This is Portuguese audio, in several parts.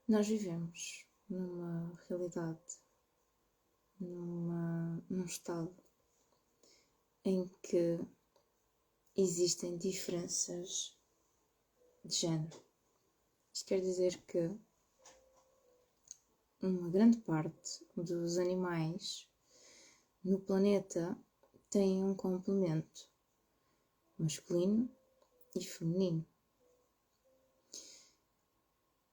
Nós vivemos numa realidade, num estado em que existem diferenças de género. Isto quer dizer que uma grande parte dos animais no planeta tem um complemento masculino e feminino.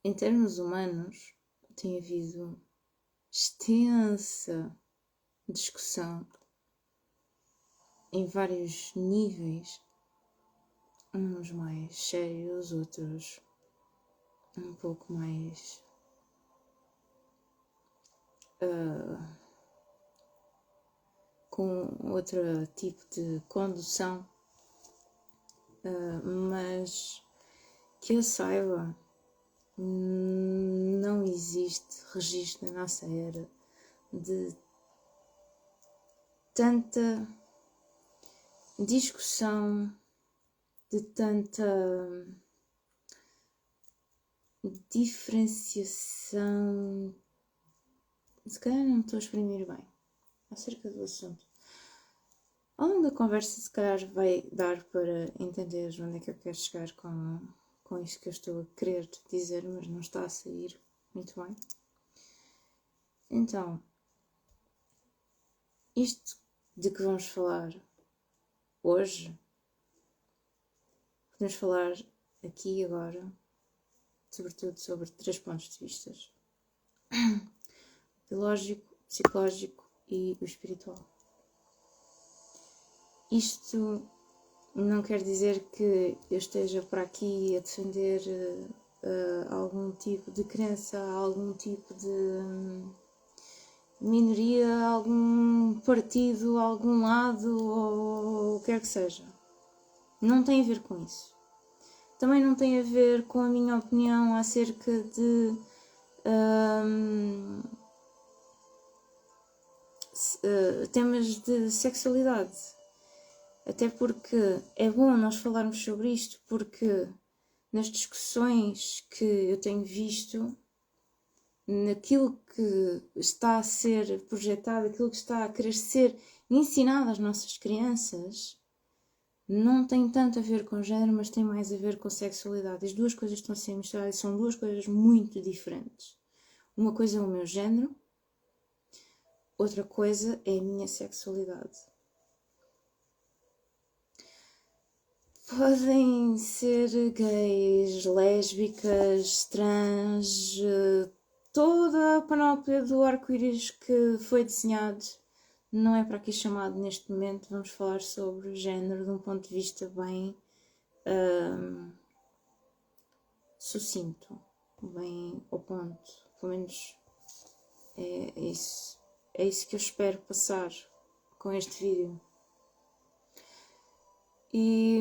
Em termos humanos, tem havido extensa discussão em vários níveis, uns mais sérios, outros um pouco mais com outro tipo de condução, mas que eu saiba, não existe registro na nossa era de tanta discussão, de tanta diferenciação. Se calhar não estou a exprimir bem acerca do assunto. Ao longo da conversa, se calhar vai dar para entender onde é que eu quero chegar com isto que eu estou a querer dizer, mas não está a sair muito bem. Então, isto de que vamos falar hoje, podemos falar aqui e agora, sobretudo sobre 3 pontos de vista: o biológico, o psicológico e o espiritual. Isto não quer dizer que eu esteja por aqui a defender algum tipo de crença, algum tipo de minoria, algum partido, algum lado ou o que quer que seja. Não tem a ver com isso. Também não tem a ver com a minha opinião acerca de temas de sexualidade. Até porque é bom nós falarmos sobre isto, porque nas discussões que eu tenho visto, naquilo que está a ser projetado, aquilo que está a querer ser ensinado às nossas crianças, não tem tanto a ver com género, mas tem mais a ver com sexualidade. As duas coisas estão a ser misturadas e são duas coisas muito diferentes. Uma coisa é o meu género, outra coisa é a minha sexualidade. Podem ser gays, lésbicas, trans, toda a panóplia do arco-íris que foi desenhado. Não é para aqui chamado neste momento. Vamos falar sobre género de um ponto de vista bem sucinto, bem ao ponto. Pelo menos é isso que eu espero passar com este vídeo. E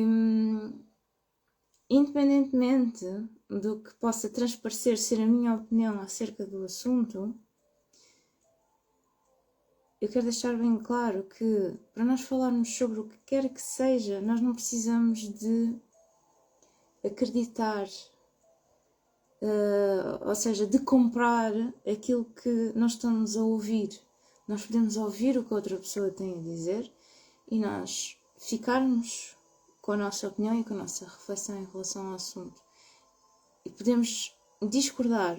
independentemente do que possa transparecer ser a minha opinião acerca do assunto, eu quero deixar bem claro que para nós falarmos sobre o que quer que seja, nós não precisamos de acreditar, ou seja, de comprar aquilo que nós estamos a ouvir. Nós podemos ouvir o que a outra pessoa tem a dizer e nós ficarmos com a nossa opinião e com a nossa reflexão em relação ao assunto. E podemos discordar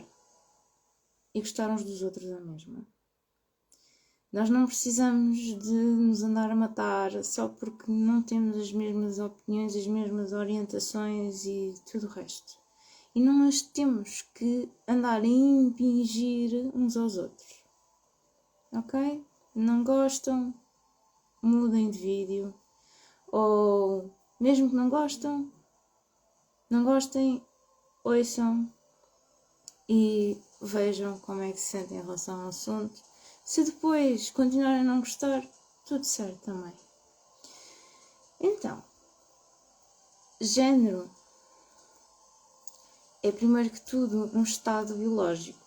e gostar uns dos outros da mesma. Nós não precisamos de nos andar a matar só porque não temos as mesmas opiniões, as mesmas orientações e tudo o resto. E não as temos que andar a impingir uns aos outros. Ok? Não gostam? Mudem de vídeo. Ou mesmo que não gostem, ouçam e vejam como é que se sentem em relação ao assunto. Se depois continuarem a não gostar, tudo certo também. Então, género é primeiro que tudo um estado biológico.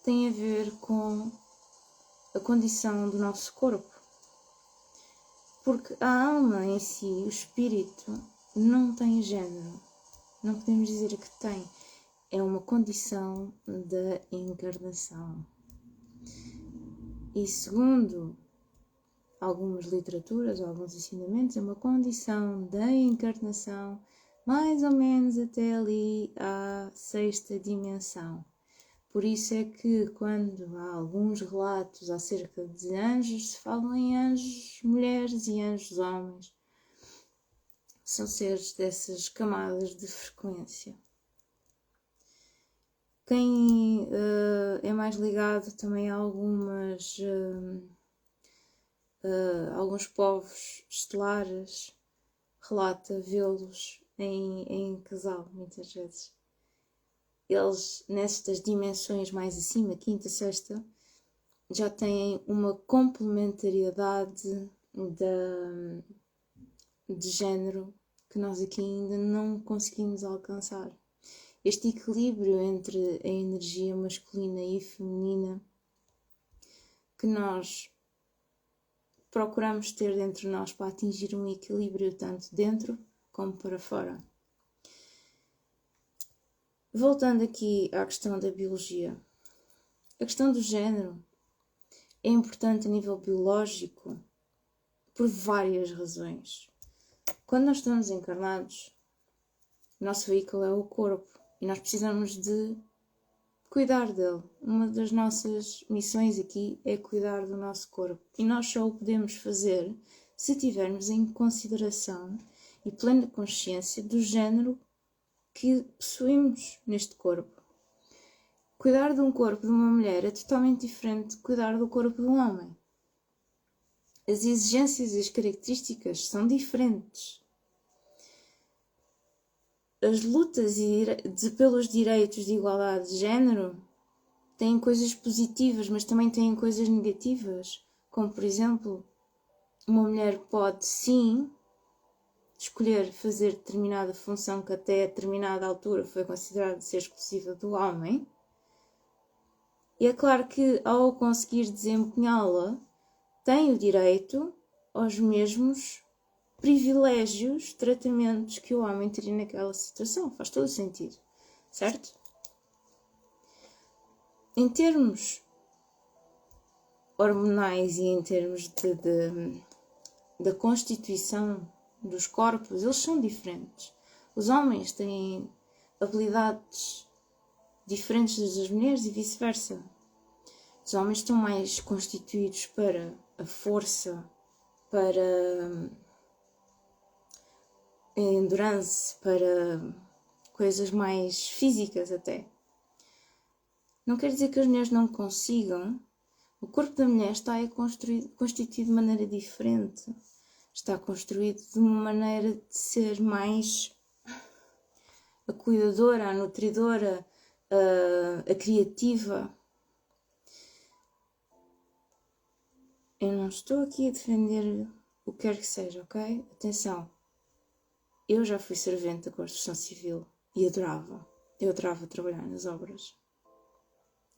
Tem a ver com a condição do nosso corpo. Porque a alma em si, o espírito, não tem género. Não podemos dizer que tem. é uma condição da encarnação. E segundo algumas literaturas, alguns ensinamentos, é uma condição da encarnação mais ou menos até ali à sexta dimensão. Por isso é que quando há alguns relatos acerca de anjos, se falam em anjos mulheres e anjos homens. São seres dessas camadas de frequência. Quem é mais ligado também a alguns povos estelares relata vê-los em casal, muitas vezes. Eles, nestas dimensões mais acima, quinta, sexta, já têm uma complementariedade de género que nós aqui ainda não conseguimos alcançar. Este equilíbrio entre a energia masculina e feminina que nós procuramos ter dentro de nós para atingir um equilíbrio tanto dentro como para fora. Voltando aqui à questão da biologia. A questão do género é importante a nível biológico por várias razões. Quando nós estamos encarnados, o nosso veículo é o corpo e nós precisamos de cuidar dele. Uma das nossas missões aqui é cuidar do nosso corpo e nós só o podemos fazer se tivermos em consideração e plena consciência do género que possuímos neste corpo. Cuidar de um corpo de uma mulher é totalmente diferente de cuidar do corpo de um homem. As exigências e as características são diferentes. As lutas pelos direitos de igualdade de género têm coisas positivas, mas também têm coisas negativas, como por exemplo, uma mulher pode sim escolher fazer determinada função que até a determinada altura foi considerada ser exclusiva do homem, e é claro que ao conseguir desempenhá-la, tem o direito aos mesmos privilégios, tratamentos que o homem teria naquela situação. Faz todo o sentido, certo? Em termos hormonais e em termos da constituição dos corpos, eles são diferentes. Os homens têm habilidades diferentes das mulheres e vice-versa. Os homens estão mais constituídos para a força, para a endurance, para coisas mais físicas até. Não quer dizer que as mulheres não consigam. O corpo da mulher está constituído de maneira diferente. Está construído de uma maneira de ser mais a cuidadora, a nutridora, a criativa. Eu não estou aqui a defender o que quer que seja, ok? Atenção, eu já fui servente da construção civil e adorava. Eu adorava trabalhar nas obras,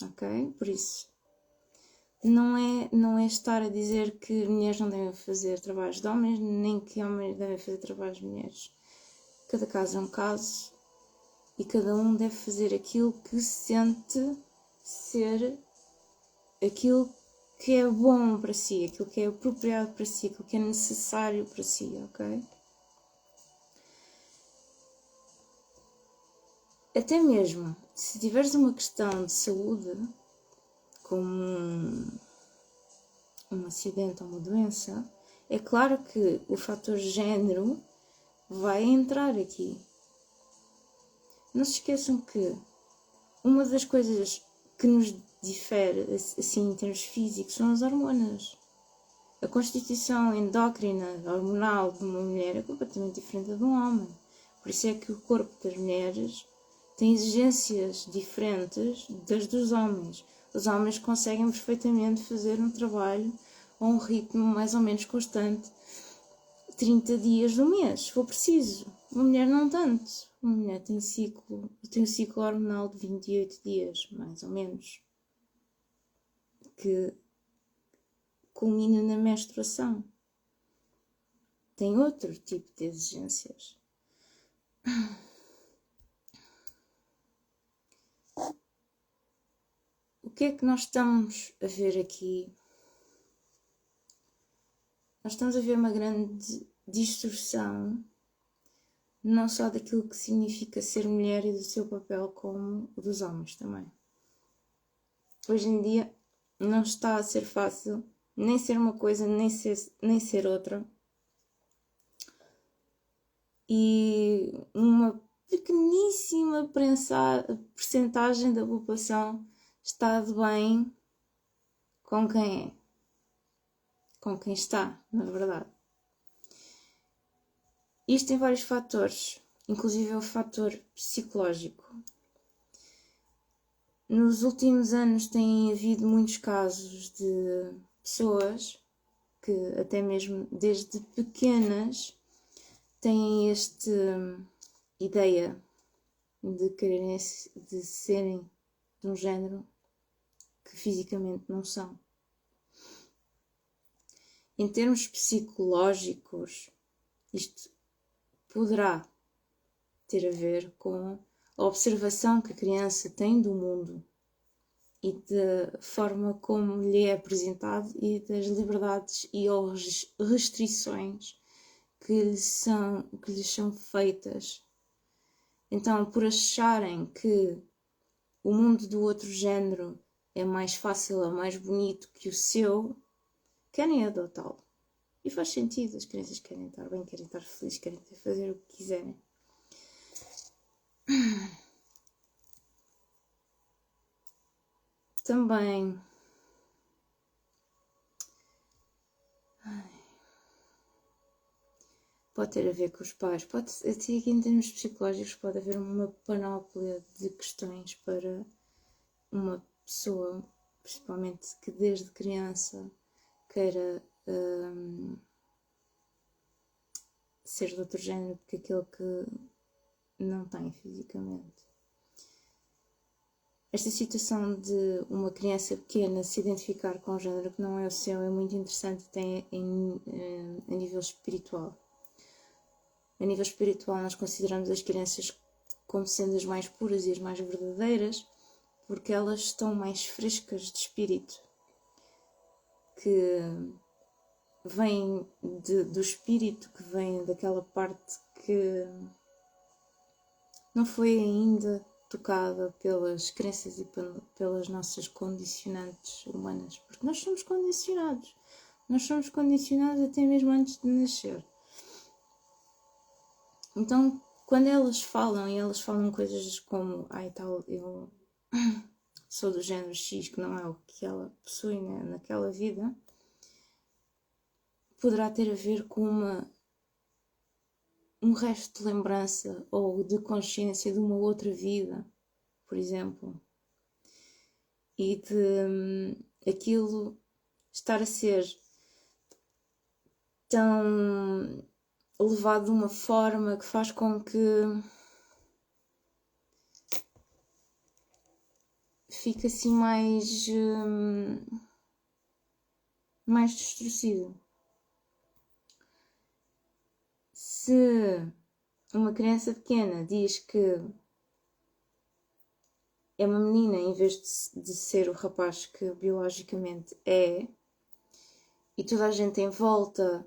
ok? Por isso, não é estar a dizer que mulheres não devem fazer trabalhos de homens, nem que homens devem fazer trabalhos de mulheres. Cada caso é um caso e cada um deve fazer aquilo que sente ser aquilo que é bom para si, aquilo que é apropriado para si, aquilo que é necessário para si, ok? Até mesmo se tiveres uma questão de saúde, como um acidente ou uma doença, é claro que o fator género vai entrar aqui. Não se esqueçam que uma das coisas que nos difere, assim, em termos físicos, são as hormonas. A constituição endócrina, hormonal de uma mulher é completamente diferente da de um homem. Por isso é que o corpo das mulheres tem exigências diferentes das dos homens. Os homens conseguem perfeitamente fazer um trabalho a um ritmo mais ou menos constante, 30 dias do mês, se for preciso. Uma mulher não tanto. Uma mulher tem um ciclo hormonal de 28 dias, mais ou menos, que culmina na menstruação. Tem outro tipo de exigências. que é que nós estamos a ver aqui? Nós estamos a ver uma grande distorção, não só daquilo que significa ser mulher e do seu papel, como o dos homens também. Hoje em dia não está a ser fácil nem ser uma coisa, nem ser outra. E uma pequeníssima percentagem da população está de bem com quem é. Com quem está, na verdade. Isto tem vários fatores, inclusive o fator psicológico. Nos últimos anos tem havido muitos casos de pessoas que até mesmo desde pequenas têm esta ideia de quererem de serem de um género que fisicamente não são. Em termos psicológicos, isto poderá ter a ver com a observação que a criança tem do mundo e da forma como lhe é apresentado e das liberdades e ou restrições que lhes são feitas. Então, por acharem que o mundo do outro género é mais fácil ou mais bonito que o seu, querem adotá-lo. E faz sentido, as crianças querem estar bem, querem estar felizes, querem fazer o que quiserem. Também pode ter a ver com os pais. Até aqui em termos psicológicos pode haver uma panóplia de questões para uma pessoa, principalmente que desde criança queira ser de outro género que aquele que não tem fisicamente. Esta situação de uma criança pequena se identificar com um género que não é o seu é muito interessante até a nível espiritual. A nível espiritual nós consideramos as crianças como sendo as mais puras e as mais verdadeiras porque elas estão mais frescas de espírito, que vem do espírito, que vem daquela parte que não foi ainda tocada pelas crenças e pelas nossas condicionantes humanas, porque nós somos condicionados até mesmo antes de nascer. Então, quando elas falam coisas como tal, eu sou do género X, que não é o que ela possui, né, naquela vida, poderá ter a ver com um resto de lembrança ou de consciência de uma outra vida, por exemplo, e de aquilo estar a ser tão levado de uma forma que faz com que fique assim mais distorcido. Se uma criança pequena diz que é uma menina em vez de ser o rapaz que biologicamente é, e toda a gente em volta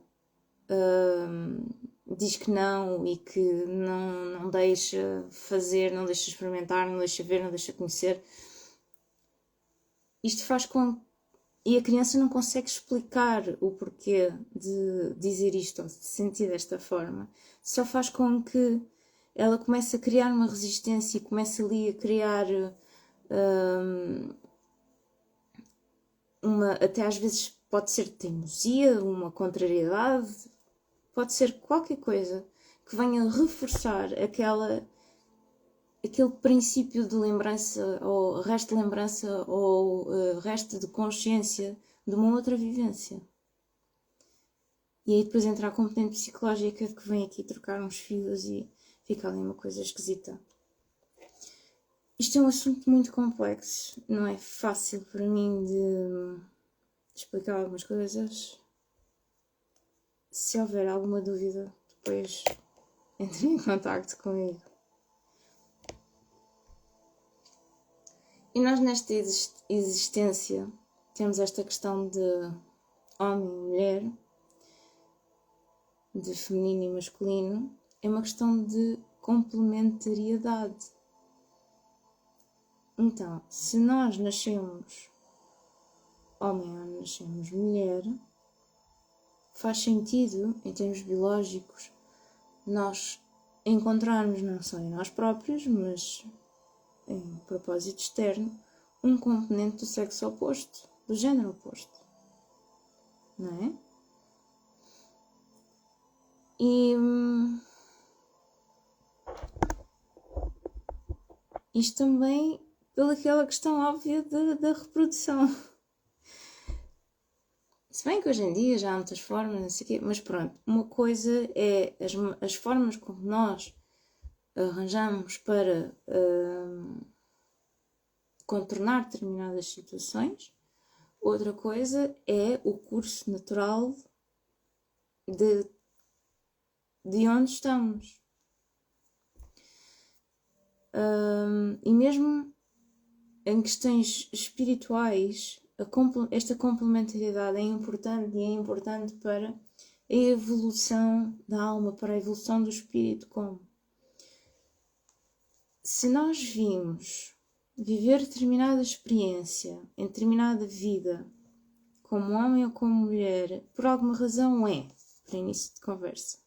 diz que não e que não deixa fazer, não deixa experimentar, não deixa ver, não deixa conhecer, isto faz com... E a criança não consegue explicar o porquê de dizer isto ou de se sentir desta forma. Só faz com que ela comece a criar uma resistência e comece ali a criar até às vezes pode ser teimosia, uma contrariedade, pode ser qualquer coisa que venha reforçar aquele princípio de lembrança ou resto de lembrança ou resto de consciência de uma outra vivência. E aí depois entra a componente psicológica que vem aqui trocar uns fios e fica ali uma coisa esquisita. Isto é um assunto muito complexo, não é fácil para mim de explicar algumas coisas. Se houver alguma dúvida, depois entre em contacto comigo. E nós nesta existência temos esta questão de homem e mulher, de feminino e masculino, é uma questão de complementariedade. Então, se nós nascemos homem ou nascemos mulher, faz sentido, em termos biológicos, nós encontrarmos não só em nós próprios, mas em propósito externo, um componente do sexo oposto, do género oposto. Não é? E isto também pelaquela questão óbvia da reprodução. Se bem que hoje em dia já há muitas formas, não sei o quê, mas pronto, uma coisa é as formas como nós arranjamos para contornar determinadas situações, outra coisa é o curso natural de onde estamos. E mesmo em questões espirituais, esta complementariedade é importante e é importante para a evolução da alma, para a evolução do espírito. Como? Se nós vimos viver determinada experiência, em determinada vida, como homem ou como mulher, por alguma razão para início de conversa,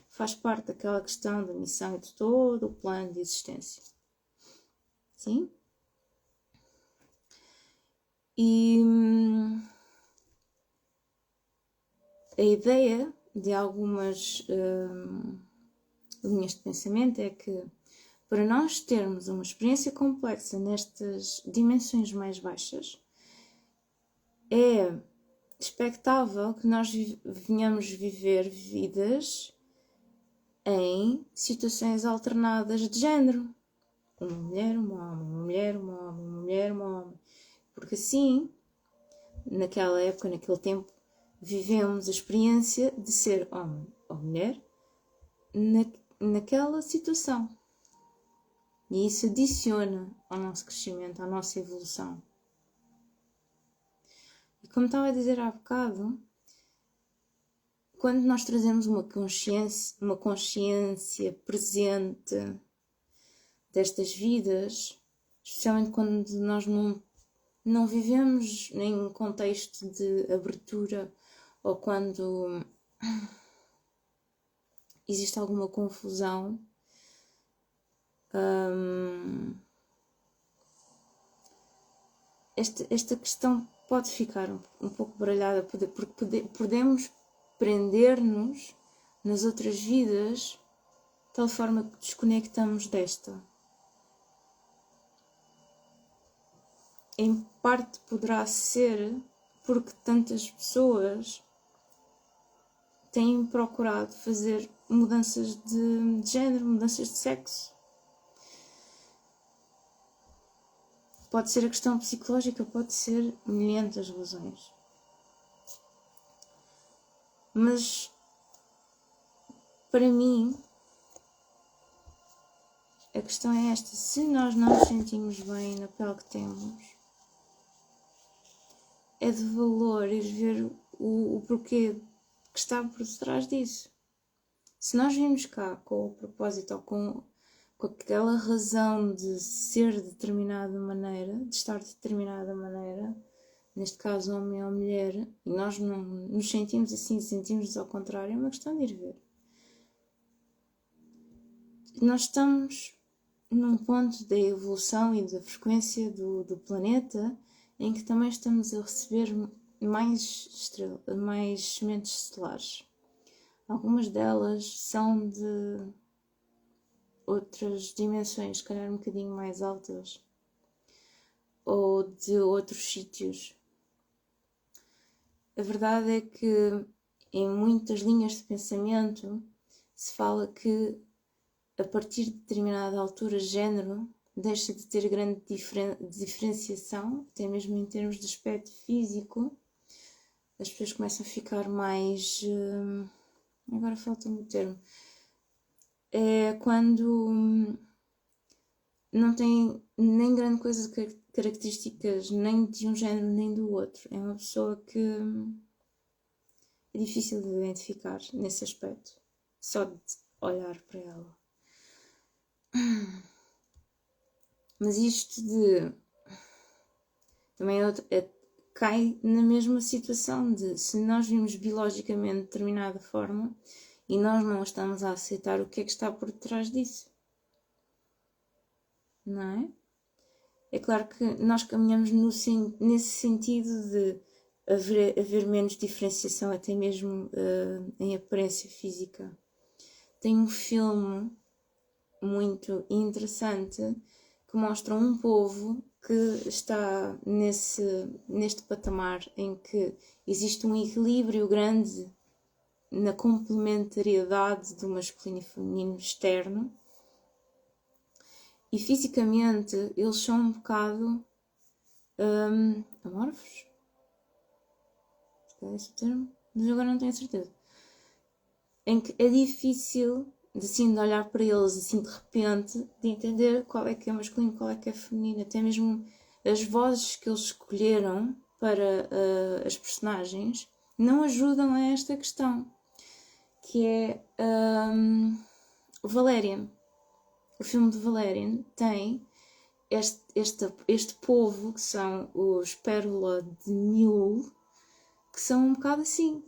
faz parte daquela questão da missão e de todo o plano de existência. Sim? E a ideia de algumas linhas de pensamento é que para nós termos uma experiência complexa nestas dimensões mais baixas, é expectável que nós venhamos viver vidas em situações alternadas de género. Uma mulher, um homem, uma mulher, um homem, uma mulher, um homem. Porque assim, naquela época, naquele tempo, vivemos a experiência de ser homem ou mulher naquela situação. E isso adiciona ao nosso crescimento, à nossa evolução. E como estava a dizer há bocado, quando nós trazemos uma consciência presente destas vidas, especialmente quando nós não vivemos em um contexto de abertura ou quando existe alguma confusão, esta questão pode ficar um pouco baralhada, porque podemos prender-nos nas outras vidas de tal forma que desconectamos desta. Em parte poderá ser porque tantas pessoas têm procurado fazer mudanças de género, mudanças de sexo. Pode ser a questão psicológica, pode ser milhentas razões. Mas, para mim, a questão é esta: se nós não nos sentimos bem na pele que temos, é de valor ir ver o porquê que está por detrás disso. Se nós vimos cá com o propósito ou com aquela razão de ser de determinada maneira, de estar de determinada maneira, neste caso homem ou mulher, e nós não nos sentimos assim, sentimos-nos ao contrário, é uma questão de ir ver. Nós estamos num ponto da evolução e da frequência do planeta em que também estamos a receber mais sementes estelares. Algumas delas são de outras dimensões, se calhar um bocadinho mais altas, ou de outros sítios. A verdade é que em muitas linhas de pensamento se fala que a partir de determinada altura, género deixa de ter grande diferenciação, até mesmo em termos de aspecto físico. As pessoas começam a ficar mais... agora falta-me o termo. É quando não tem nem grande coisa características nem de um género nem do outro. É uma pessoa que é difícil de identificar nesse aspecto, só de olhar para ela. Mas isto de também cai na mesma situação de se nós vimos biologicamente de determinada forma e nós não estamos a aceitar, o que é que está por detrás disso? Não é? É claro que nós caminhamos nesse sentido de haver menos diferenciação, até mesmo em aparência física. Tem um filme muito interessante que mostra um povo que está neste patamar em que existe um equilíbrio grande na complementariedade do masculino e feminino externo, e fisicamente eles são um bocado amorfos. É esse o termo? Mas agora não tenho certeza. Em que é difícil de olhar para eles assim de repente, de entender qual é que é masculino e qual é que é feminino. Até mesmo as vozes que eles escolheram para as personagens não ajudam a esta questão, que é o Valerian. O filme de Valerian tem este povo, que são os Pérola de Mule, que são um bocado assim.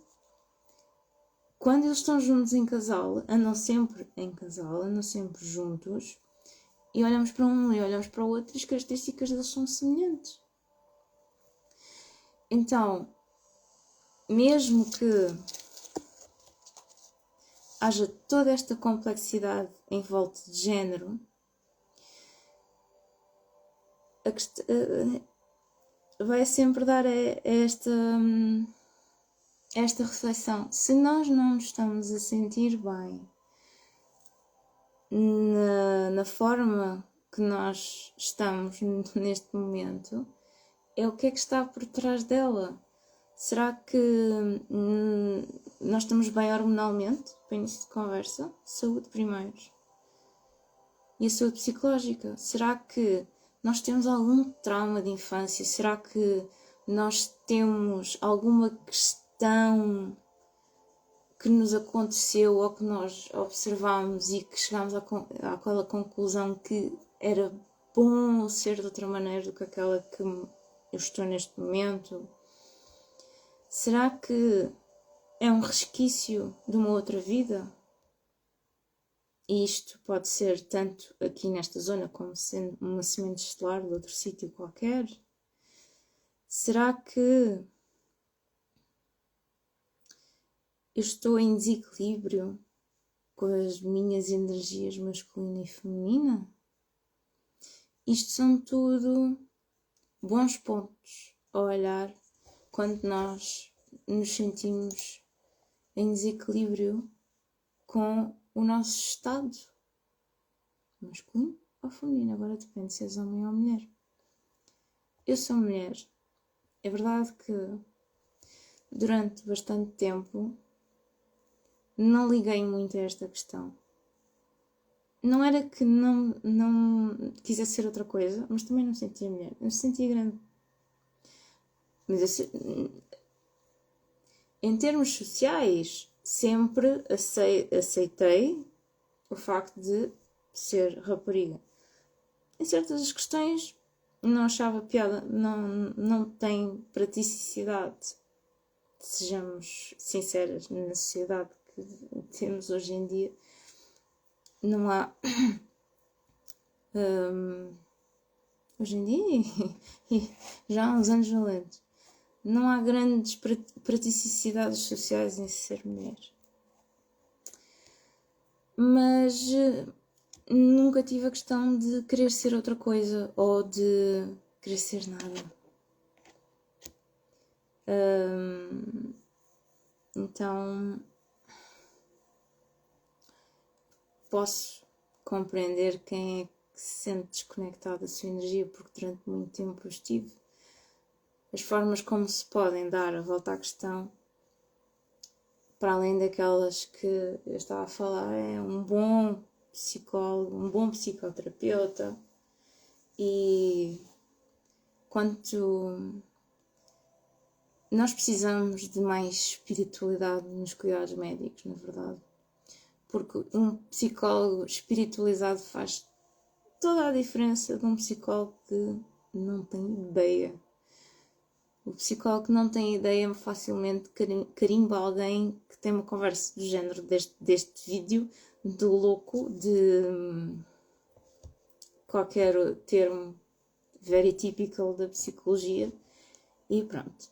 Quando eles estão juntos em casal, andam sempre em casal, andam sempre juntos, e olhamos para um e olhamos para o outro e as características deles são semelhantes. Então, mesmo que haja toda esta complexidade em volta de género, vai sempre dar esta reflexão. Se nós não nos estamos a sentir bem na forma que nós estamos neste momento, é o que é que está por trás dela. Será que nós estamos bem hormonalmente? Para início de conversa, saúde primeiro. E a saúde psicológica? Será que nós temos algum trauma de infância? Será que nós temos alguma questão que nos aconteceu ou que nós observámos e que chegámos àquela conclusão que era bom ser de outra maneira do que aquela que eu estou neste momento? Será que é um resquício de uma outra vida? E isto pode ser tanto aqui nesta zona como sendo uma semente estelar de outro sítio qualquer? Será que eu estou em desequilíbrio com as minhas energias masculina e feminina? Isto são tudo bons pontos a olhar quando nós nos sentimos em desequilíbrio com o nosso estado masculino ou feminino. Agora depende se és homem ou mulher. Eu sou mulher. É verdade que durante bastante tempo não liguei muito a esta questão. Não era que não quisesse ser outra coisa, mas também não me sentia mulher. Eu me sentia grande. Mas em termos sociais, sempre aceitei o facto de ser rapariga. Em certas questões não achava piada, não tem praticidade. Sejamos sinceras, na sociedade que temos hoje em dia, não há hoje em dia e já há uns anos valentes, não há grandes praticidades sociais em ser mulher. Mas nunca tive a questão de querer ser outra coisa ou de querer ser nada. Então posso compreender quem é que se sente desconectado da sua energia, porque durante muito tempo eu estive. As formas como se podem dar a volta à questão, para além daquelas que eu estava a falar, é um bom psicólogo, um bom psicoterapeuta e quanto nós precisamos de mais espiritualidade nos cuidados médicos, na verdade. Porque um psicólogo espiritualizado faz toda a diferença de um psicólogo que não tem ideia. O psicólogo que não tem ideia facilmente carimba alguém que tem uma conversa do género deste vídeo, do louco, de qualquer termo very typical da psicologia, e pronto.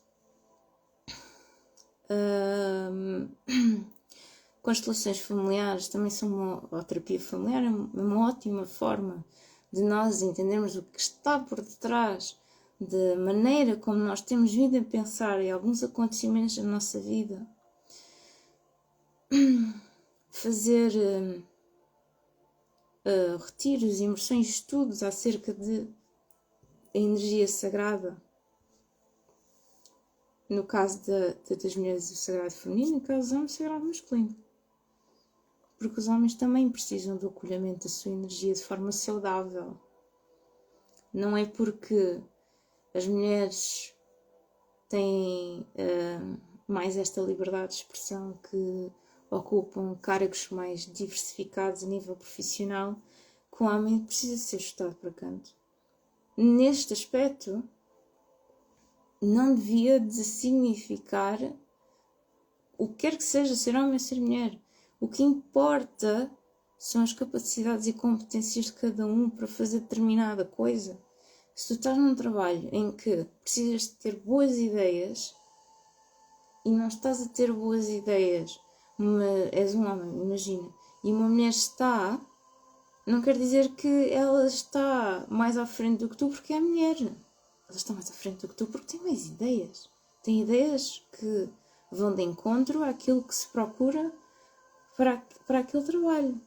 Constelações familiares também são a terapia familiar é uma ótima forma de nós entendermos o que está por detrás da maneira como nós temos vindo a pensar em alguns acontecimentos da nossa vida. Fazer retiros, imersões, estudos acerca de energia sagrada. No caso das mulheres, o sagrado feminino, no caso dos homens, o sagrado masculino. Porque os homens também precisam do acolhimento da sua energia de forma saudável. Não é porque as mulheres têm mais esta liberdade de expressão, que ocupam cargos mais diversificados a nível profissional, que o homem precisa ser chutado para canto. Neste aspecto, não devia de significar o que quer que seja ser homem ou ser mulher. O que importa são as capacidades e competências de cada um para fazer determinada coisa. Se tu estás num trabalho em que precisas de ter boas ideias e não estás a ter boas ideias, és um homem, imagina, e uma mulher está, não quer dizer que ela está mais à frente do que tu porque é mulher. Ela está mais à frente do que tu porque tem mais ideias. Tem ideias que vão de encontro àquilo que se procura para aquele trabalho.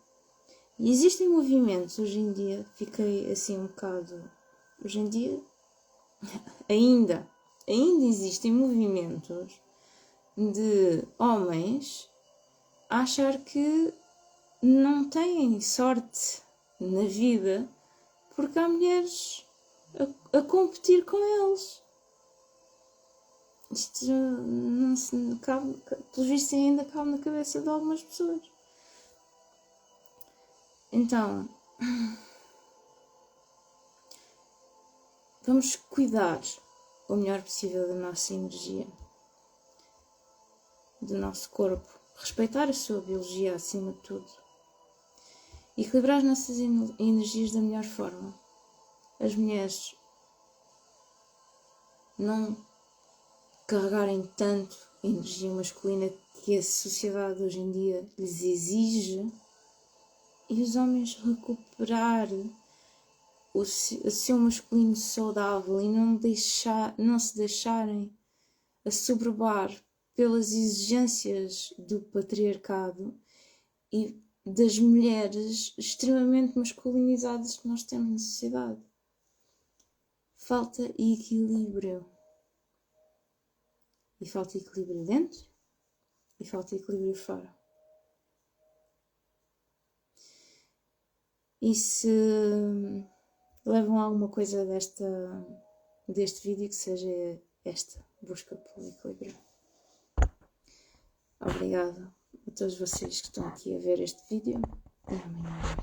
E existem movimentos hoje em dia, fiquei assim um bocado... Hoje em dia, ainda existem movimentos de homens a achar que não têm sorte na vida porque há mulheres a competir com eles. Isto não se cabe, pelos vistos ainda cabe na cabeça de algumas pessoas. Então, vamos cuidar o melhor possível da nossa energia, do nosso corpo, respeitar a sua biologia acima de tudo, equilibrar as nossas energias da melhor forma. As mulheres não carregarem tanto a energia masculina que a sociedade hoje em dia lhes exige, e os homens recuperar o seu masculino saudável e não se deixarem assoberbar pelas exigências do patriarcado e das mulheres extremamente masculinizadas que nós temos na sociedade. Falta equilíbrio. E falta equilíbrio dentro e falta equilíbrio fora. E se levam alguma coisa deste vídeo, que seja esta busca pelo equilíbrio. Obrigada a todos vocês que estão aqui a ver este vídeo e amanhã.